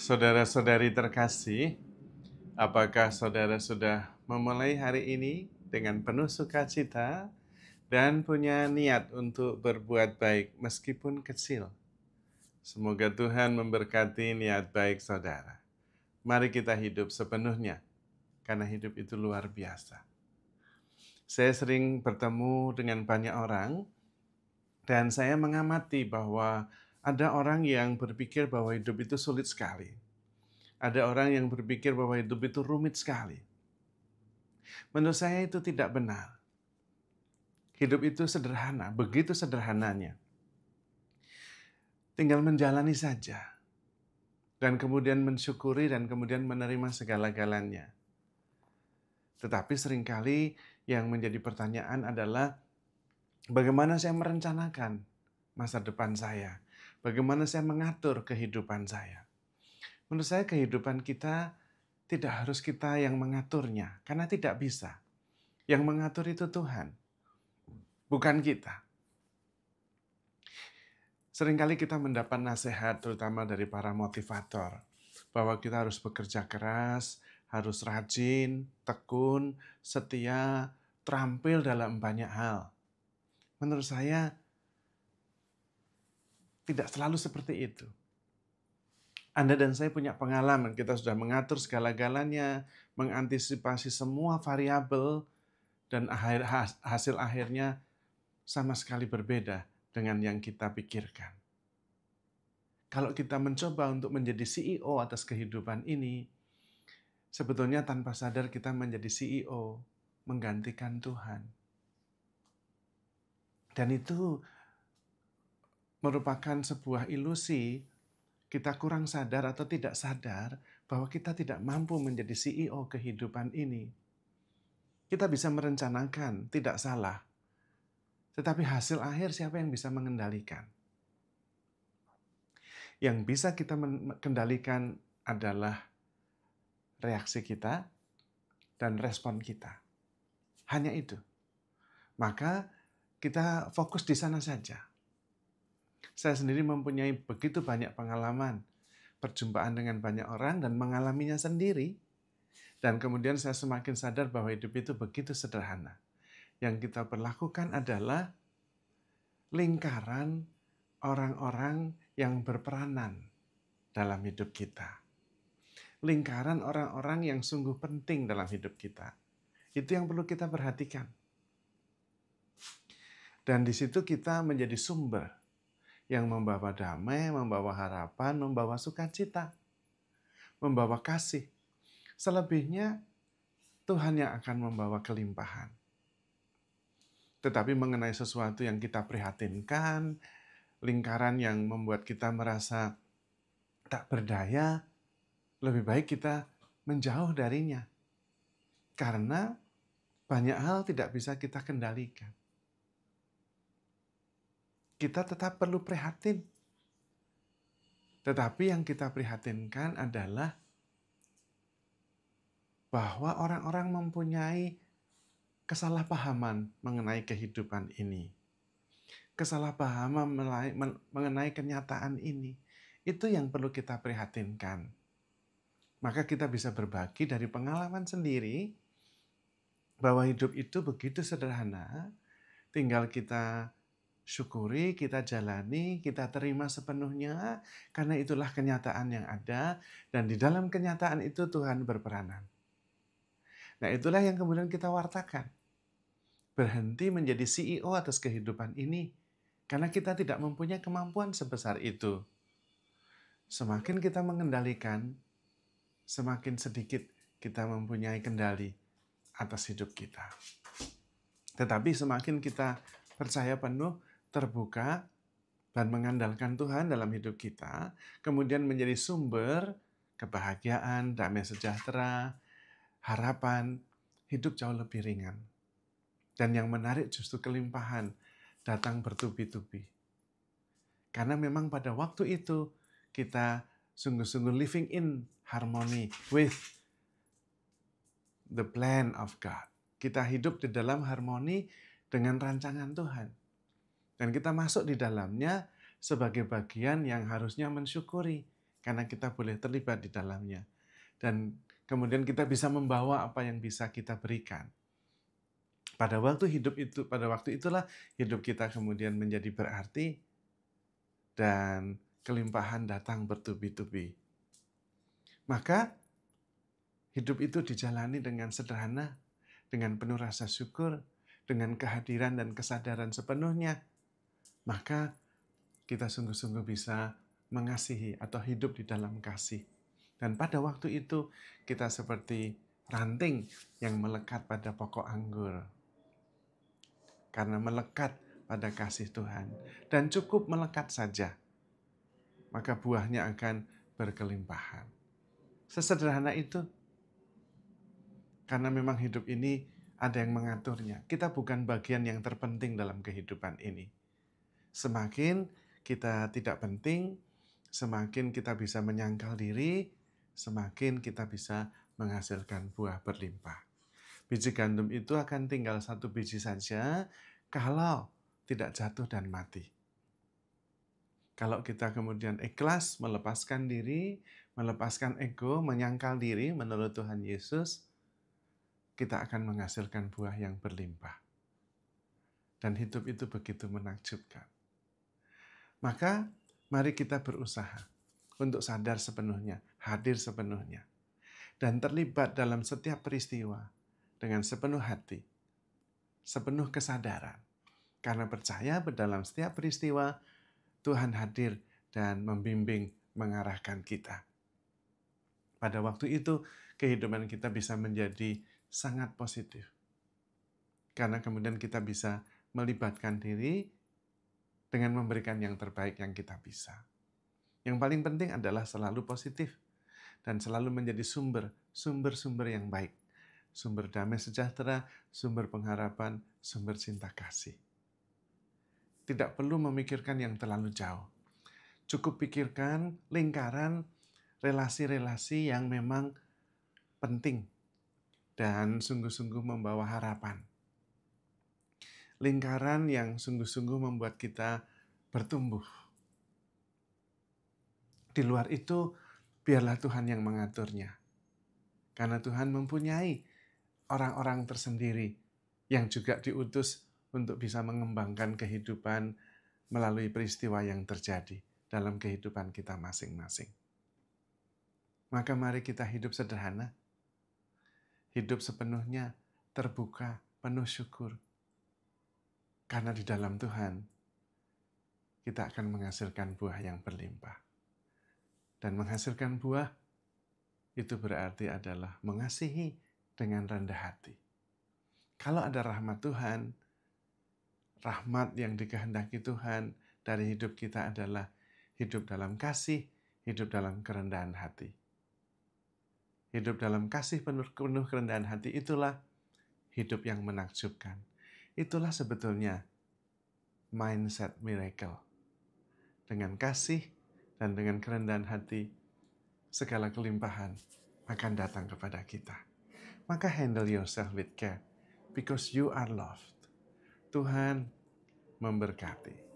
Saudara-saudari terkasih, apakah saudara sudah memulai hari ini dengan penuh sukacita dan punya niat untuk berbuat baik meskipun kecil? Semoga Tuhan memberkati niat baik saudara. Mari kita hidup sepenuhnya, karena hidup itu luar biasa. Saya sering bertemu dengan banyak orang, dan saya mengamati bahwa ada orang yang berpikir bahwa hidup itu sulit sekali. Ada orang yang berpikir bahwa hidup itu rumit sekali. Menurut saya itu tidak benar. Hidup itu sederhana, begitu sederhananya. Tinggal menjalani saja. Dan kemudian mensyukuri dan kemudian menerima segala-galanya. Tetapi seringkali yang menjadi pertanyaan adalah bagaimana saya merencanakan masa depan saya? Bagaimana saya mengatur kehidupan saya? Menurut saya kehidupan kita tidak harus kita yang mengaturnya, karena tidak bisa. Yang mengatur itu Tuhan, bukan kita. Seringkali kita mendapat nasihat terutama dari para motivator, bahwa kita harus bekerja keras, harus rajin, tekun, setia, terampil dalam banyak hal. Menurut saya, tidak selalu seperti itu. Anda dan saya punya pengalaman, kita sudah mengatur segala-galanya, mengantisipasi semua variabel, dan hasil akhirnya sama sekali berbeda dengan yang kita pikirkan. Kalau kita mencoba untuk menjadi CEO atas kehidupan ini, sebetulnya tanpa sadar kita menjadi CEO, menggantikan Tuhan. Dan itu merupakan sebuah ilusi, kita kurang sadar atau tidak sadar bahwa kita tidak mampu menjadi CEO kehidupan ini. Kita bisa merencanakan, tidak salah. Tetapi hasil akhir siapa yang bisa mengendalikan? Yang bisa kita kendalikan adalah reaksi kita dan respon kita. Hanya itu. Maka kita fokus di sana saja. Saya sendiri mempunyai begitu banyak pengalaman, perjumpaan dengan banyak orang dan mengalaminya sendiri. Dan kemudian saya semakin sadar bahwa hidup itu begitu sederhana. Yang kita perlakukan adalah lingkaran orang-orang yang berperanan dalam hidup kita. Lingkaran orang-orang yang sungguh penting dalam hidup kita. Itu yang perlu kita perhatikan. Dan di situ kita menjadi sumber yang membawa damai, membawa harapan, membawa sukacita, membawa kasih. Selebihnya Tuhan yang akan membawa kelimpahan. Tetapi mengenai sesuatu yang kita prihatinkan, lingkaran yang membuat kita merasa tak berdaya, lebih baik kita menjauh darinya. Karena banyak hal tidak bisa kita kendalikan. Kita tetap perlu prihatin. Tetapi yang kita prihatinkan adalah bahwa orang-orang mempunyai kesalahpahaman mengenai kehidupan ini. Kesalahpahaman mengenai kenyataan ini. Itu yang perlu kita prihatinkan. Maka kita bisa berbagi dari pengalaman sendiri bahwa hidup itu begitu sederhana, tinggal kita syukuri, kita jalani, kita terima sepenuhnya, karena itulah kenyataan yang ada, dan di dalam kenyataan itu Tuhan berperanan. Nah, itulah yang kemudian kita wartakan. Berhenti menjadi CEO atas kehidupan ini, karena kita tidak mempunyai kemampuan sebesar itu. Semakin kita mengendalikan, semakin sedikit kita mempunyai kendali atas hidup kita. Tetapi semakin kita percaya penuh, terbuka, dan mengandalkan Tuhan dalam hidup kita, kemudian menjadi sumber kebahagiaan, damai sejahtera, harapan, hidup jauh lebih ringan. Dan yang menarik justru kelimpahan datang bertubi-tubi. Karena memang pada waktu itu kita sungguh-sungguh living in harmony with the plan of God. Kita hidup di dalam harmoni dengan rancangan Tuhan. Dan kita masuk di dalamnya sebagai bagian yang harusnya mensyukuri karena kita boleh terlibat di dalamnya. Dan kemudian kita bisa membawa apa yang bisa kita berikan. Pada waktu itulah hidup kita kemudian menjadi berarti dan kelimpahan datang bertubi-tubi. Maka hidup itu dijalani dengan sederhana, dengan penuh rasa syukur, dengan kehadiran dan kesadaran sepenuhnya. Maka kita sungguh-sungguh bisa mengasihi atau hidup di dalam kasih. Dan pada waktu itu kita seperti ranting yang melekat pada pokok anggur. Karena melekat pada kasih Tuhan. Dan cukup melekat saja, maka buahnya akan berkelimpahan. Sesederhana itu. Karena memang hidup ini ada yang mengaturnya. Kita bukan bagian yang terpenting dalam kehidupan ini. Semakin kita tidak penting, semakin kita bisa menyangkal diri, semakin kita bisa menghasilkan buah berlimpah. Biji gandum itu akan tinggal satu biji saja kalau tidak jatuh dan mati. Kalau kita kemudian ikhlas melepaskan diri, melepaskan ego, menyangkal diri menurut Tuhan Yesus, kita akan menghasilkan buah yang berlimpah. Dan hidup itu begitu menakjubkan. Maka mari kita berusaha untuk sadar sepenuhnya, hadir sepenuhnya, dan terlibat dalam setiap peristiwa dengan sepenuh hati, sepenuh kesadaran. Karena percaya dalam setiap peristiwa Tuhan hadir dan membimbing, mengarahkan kita. Pada waktu itu kehidupan kita bisa menjadi sangat positif. Karena kemudian kita bisa melibatkan diri dengan memberikan yang terbaik yang kita bisa. Yang paling penting adalah selalu positif dan selalu menjadi sumber yang baik. Sumber damai sejahtera, sumber pengharapan, sumber cinta kasih. Tidak perlu memikirkan yang terlalu jauh. Cukup pikirkan lingkaran relasi-relasi yang memang penting dan sungguh-sungguh membawa harapan. Lingkaran yang sungguh-sungguh membuat kita bertumbuh. Di luar itu, biarlah Tuhan yang mengaturnya. Karena Tuhan mempunyai orang-orang tersendiri yang juga diutus untuk bisa mengembangkan kehidupan melalui peristiwa yang terjadi dalam kehidupan kita masing-masing. Maka mari kita hidup sederhana, hidup sepenuhnya terbuka, penuh syukur. Karena di dalam Tuhan, kita akan menghasilkan buah yang berlimpah. Dan menghasilkan buah, itu berarti adalah mengasihi dengan rendah hati. Kalau ada rahmat Tuhan, rahmat yang dikehendaki Tuhan dari hidup kita adalah hidup dalam kasih, hidup dalam kerendahan hati. Hidup dalam kasih penuh kerendahan hati itulah hidup yang menakjubkan. Itulah sebetulnya mindset miracle. Dengan kasih dan dengan kerendahan hati, segala kelimpahan akan datang kepada kita. Maka handle yourself with care, because you are loved. Tuhan memberkati.